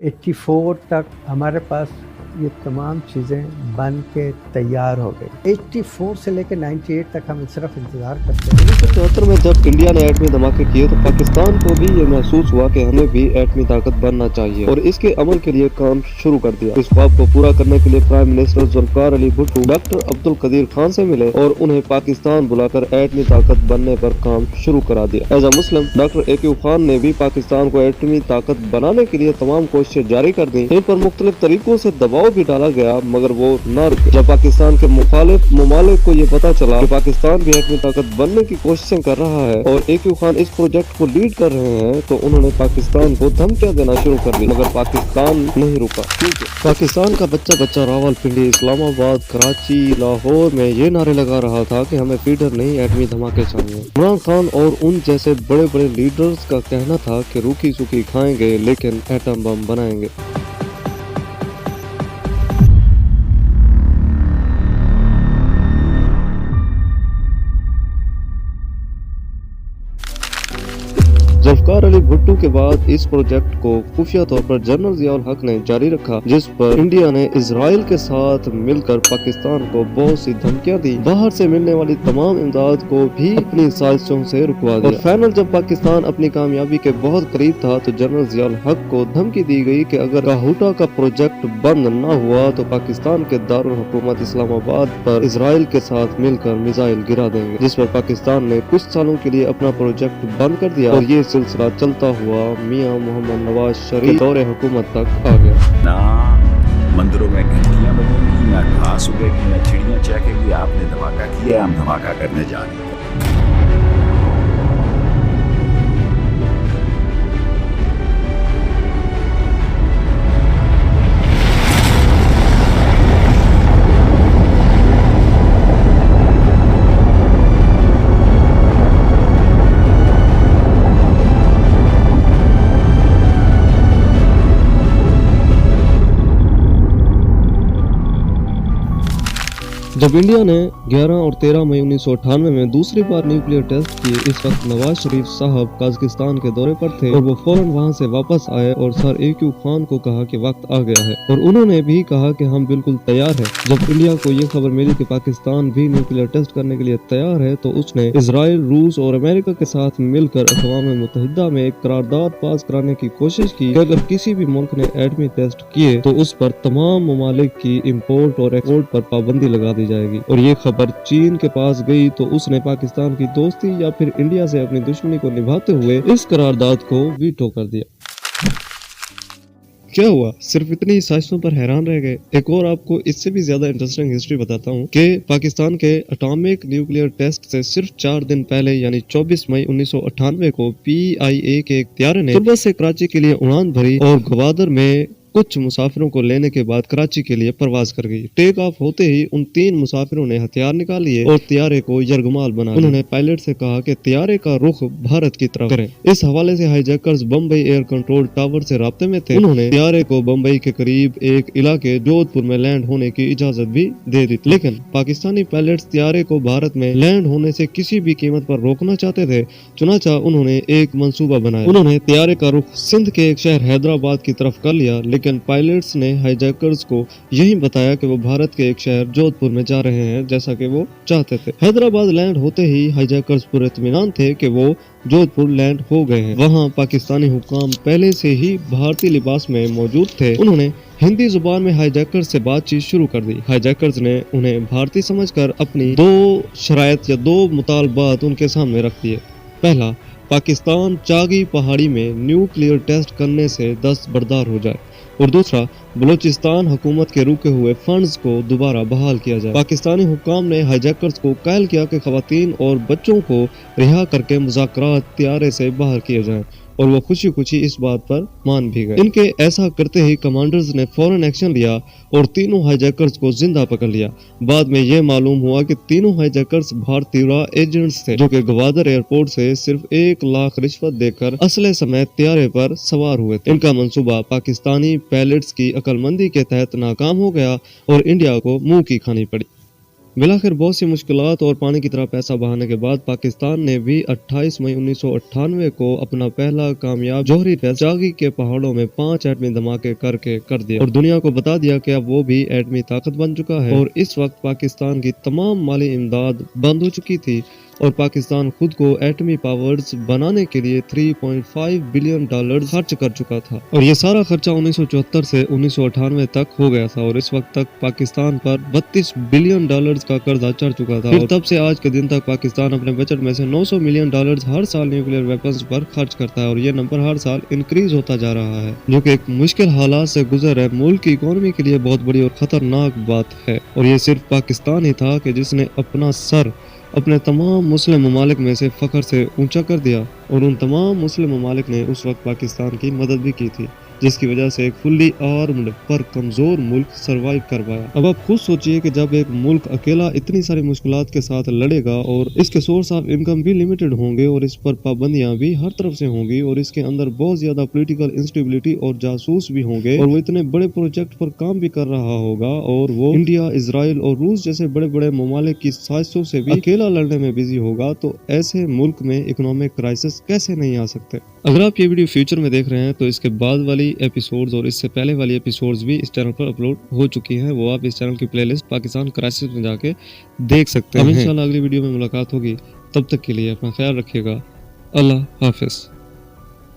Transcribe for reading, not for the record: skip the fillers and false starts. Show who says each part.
Speaker 1: 84 तक हमारे पास ये तमाम चीज़ें बन के तैयार हो गई। 84 से लेकर 98 तक हम सिर्फ इंतज़ार करते हैं।
Speaker 2: 1974 में जब इंडिया ने एटमी धमाके किए तो पाकिस्तान को भी ये महसूस हुआ कि हमें भी एटमी ताकत बनना चाहिए और इसके अमल के लिए काम शुरू कर दिया। इस ख्वाब को पूरा करने के लिए prime minister Zulfikar Ali Bhutto doctor Abdul Qadeer Khan से मिले और उन्हें पाकिस्तान बुलाकर एटमी ताकत बनने पर काम शुरू करा दिया। As a Muslim doctor AQ Khan ने भी पाकिस्तान को एटमी ताकत बनाने के लिए तमाम कोशिशें जारी कर दी। इन पर मुख्तलिफ तरीकों से दबाव भी डाला गया मगर वो न रुके। जब पाकिस्तान के मुखालिफ ममालिक को ये पता चला कि पाकिस्तान भी एटमी ताकत बनने की कोशिशें कर रहा है और AQ खान इस प्रोजेक्ट को लीड कर रहे हैं तो उन्होंने पाकिस्तान को धमकियां देना शुरू कर दी मगर पाकिस्तान नहीं रुका। पाकिस्तान का बच्चा रावलपिंडी, इस्लामाबाद, कराची, लाहौर में ये नारे लगा रहा था कि हमें फीडर नहीं एटमी धमाके चाहिए। इमरान खान और उन जैसे बड़े बड़े लीडर्स का कहना था कि रूखी सूखी खाएंगे लेकिन एटम बम बनाएंगे। जुल्फिकार अली भुट्टो के बाद इस प्रोजेक्ट को खुफिया तौर पर जनरल जियाउल हक ने जारी रखा जिस पर इंडिया ने इजराइल के साथ मिलकर पाकिस्तान को बहुत सी धमकियां दी, बाहर से मिलने वाली तमाम इमदाद को भी अपनी साजिशों से रुकवा दिया। और फाइनल जब पाकिस्तान अपनी कामयाबी के बहुत करीब था तो जनरल जियाउल हक को धमकी दी गई कि अगर काहूटा का प्रोजेक्ट बंद न हुआ तो पाकिस्तान के दारुल हुकूमत इस्लामाबाद पर इजराइल के साथ मिलकर मिसाइल गिरा देंगे, जिस पर पाकिस्तान ने कुछ सालों के लिए अपना प्रोजेक्ट बंद कर दिया और ये सिलसिला चलता हुआ मियां मोहम्मद नवाज शरीफ दौरे हुकूमत तक आ गया।
Speaker 3: ना मंदिरों में घंटियां बजेंगी, ना घास उगेगी, ना चिड़ियां चहकेंगी, आपने धमाका किया, हम धमाका करने जा रहे हैं।
Speaker 2: जब इंडिया ने 11 और 13 मई 1998 में दूसरी बार न्यूक्लियर टेस्ट किए, इस वक्त नवाज शरीफ साहब कजाकिस्तान के दौरे पर थे और वो फौरन वहां से वापस आए और सर AQ खान को कहा कि वक्त आ गया है और उन्होंने भी कहा कि हम बिल्कुल तैयार हैं। जब इंडिया को ये खबर मिली कि पाकिस्तान भी न्यूक्लियर टेस्ट करने के लिए तैयार है तो उसने इजराइल, रूस और अमेरिका के साथ मिलकर अक़वाम मुत्तहिदा में एक करारदाद पास कराने की कोशिश की कि अगर किसी भी मुल्क ने एटमी टेस्ट किए तो उस पर तमाम ममालिक की इम्पोर्ट और एक्सपोर्ट पर पाबंदी लगा दी जाएगी। और ये खबर चीन के पास गई तो उसने पाकिस्तान की दोस्ती या फिर इंडिया से अपनी दुश्मनी को निभाते हुए इस करारदाद को वीटो कर दिया। क्या हुआ? सिर्फ इतनी साजिशों पर हैरान रह गए? एक और आपको इससे भी ज्यादा इंटरेस्टिंग हिस्ट्री बताता हूँ कि पाकिस्तान के एटॉमिक न्यूक्लियर टेस्ट से सिर्फ 4 दिन पहले यानी 24 मई 1998 को PIA के एक त्यारे ने सुबह से कराची के लिए उड़ान भरी और गवादर में कुछ मुसाफिरों को लेने के बाद कराची के लिए परवाज कर गई। टेक ऑफ होते ही उन 3 मुसाफिरों ने हथियार निकाल लिए और त्यारे को यरगमाल बना। उन्होंने पायलट से कहा कि त्यारे का रुख भारत की तरफ करें। इस हवाले से hijackers Bombay air control tower से राब्ते में थे। उन्होंने त्यारे को बम्बई के करीब एक इलाके जोधपुर में लैंड होने की इजाजत भी दे दी, लेकिन पाकिस्तानी पायलट्स त्यारे को भारत में लैंड होने से किसी भी कीमत पर रोकना चाहते थे। चुनाचा उन्होंने एक मंसूबा बनाया। उन्होंने त्यारे का रुख सिंध के एक शहर हैदराबाद की तरफ कर लिया, लेकिन पायलट्स ने हाईजैकर्स को यही बताया कि वो भारत के एक शहर जोधपुर में जा रहे हैं जैसा कि वो चाहते थे। हैदराबाद लैंड होते ही हाईजैकर्स पूरे इत्मीनान थे कि वो जोधपुर लैंड हो गए हैं। वहाँ पाकिस्तानी हुक्काम पहले से ही भारतीय लिबास में मौजूद थे। उन्होंने हिंदी जुबान में हाईजैकर्स से बातचीत शुरू कर दी। हाईजैकर्स ने उन्हें भारतीय समझकर अपनी 2 शराइत या 2 मुतालबात उनके सामने रख दिए। पहला, पाकिस्तान चागी पहाड़ी में न्यूक्लियर टेस्ट करने से दस्तबरदार हो जाए और दूसरा, बलूचिस्तान हुकूमत के रुके हुए फंड्स को दोबारा बहाल किया जाए। पाकिस्तानी हुक्काम ने हाईजैकर्स को कायल किया कि खवातीन और बच्चों को रिहा करके मुज़ाकरात त्यारे से बाहर किए जाएं और वो खुशी खुशी इस बात पर मान भी गए। इनके ऐसा करते ही कमांडर्स ने फौरन एक्शन लिया और तीनों हाईजैकर्स को जिंदा पकड़ लिया। बाद में ये मालूम हुआ कि तीनों हाईजैकर्स भारतीय एजेंट्स थे जो कि गवादर एयरपोर्ट से सिर्फ 1 लाख रिश्वत देकर असले समेत त्यारे पर सवार हुए थे। इनका मंसूबा पाकिस्तानी पायलट्स की अक्लमंदी के तहत नाकाम हो गया और इंडिया को मुंह की खानी पड़ी। बिलाखिर बहुत सी मुश्किलात और पानी की तरह पैसा बहाने के बाद पाकिस्तान ने भी 28 मई 1998 को अपना पहला कामयाब जौहरी टेस्ट चागी के पहाड़ों में 5 एटमी धमाके करके कर दिया और दुनिया को बता दिया कि अब वो भी एटमी ताकत बन चुका है। और इस वक्त पाकिस्तान की तमाम माली इमदाद बंद हो चुकी थी और पाकिस्तान खुद को एटमी पावर्स बनाने के लिए $3.5 बिलियन खर्च कर चुका था और ये सारा खर्चा 1974 से 1998 तक हो गया था और इस वक्त तक पाकिस्तान पर $32 बिलियन का कर्जा चढ़ चुका था। फिर तब से आज के दिन तक पाकिस्तान अपने बजट में से $900 मिलियन हर साल न्यूक्लियर वेपन्स पर खर्च करता है और ये नंबर हर साल इंक्रीज होता जा रहा है, जो कि एक मुश्किल हालात से गुजर है मुल्क की इकोनॉमी के लिए बहुत बड़ी और खतरनाक बात है। और ये सिर्फ पाकिस्तान ही था कि जिसने अपना सर अपने तमाम मुस्लिम ममालिक में से फख्र से ऊंचा कर दिया और उन तमाम मुस्लिम ममालिक ने उस वक्त पाकिस्तान की मदद भी की थी, जिसकी वजह से एक फुल्ली आर्म्ड पर कमजोर मुल्क सरवाइव कर पाया। अब आप खुद सोचिए कि जब एक मुल्क अकेला इतनी सारी मुश्किलात के साथ लड़ेगा और इसके सोर्स ऑफ इनकम भी लिमिटेड होंगे और इस पर पाबंदियां भी हर तरफ से होंगी और इसके अंदर बहुत ज्यादा पॉलिटिकल इंस्टेबिलिटी और जासूस भी होंगे और वो इतने बड़े प्रोजेक्ट पर काम भी कर रहा होगा और वो इंडिया, इजराइल और रूस जैसे बड़े बड़े ममालिक की साजिशों से भी अकेला लड़ने में बिजी होगा, तो ऐसे मुल्क में इकोनॉमिक क्राइसिस कैसे नहीं आ सकते। अगर आप ये वीडियो फ्यूचर में देख रहे हैं तो इसके बाद वाली एपिसोड्स और इससे पहले वाली एपिसोड्स भी इस चैनल पर अपलोड हो चुकी हैं, वो आप इस चैनल की प्लेलिस्ट पाकिस्तान क्राइसिस में जाके देख सकते हैं। इंशाल्लाह अगली वीडियो में मुलाकात होगी, तब तक के लिए अपना ख्याल रखिएगा। अल्लाह हाफिज।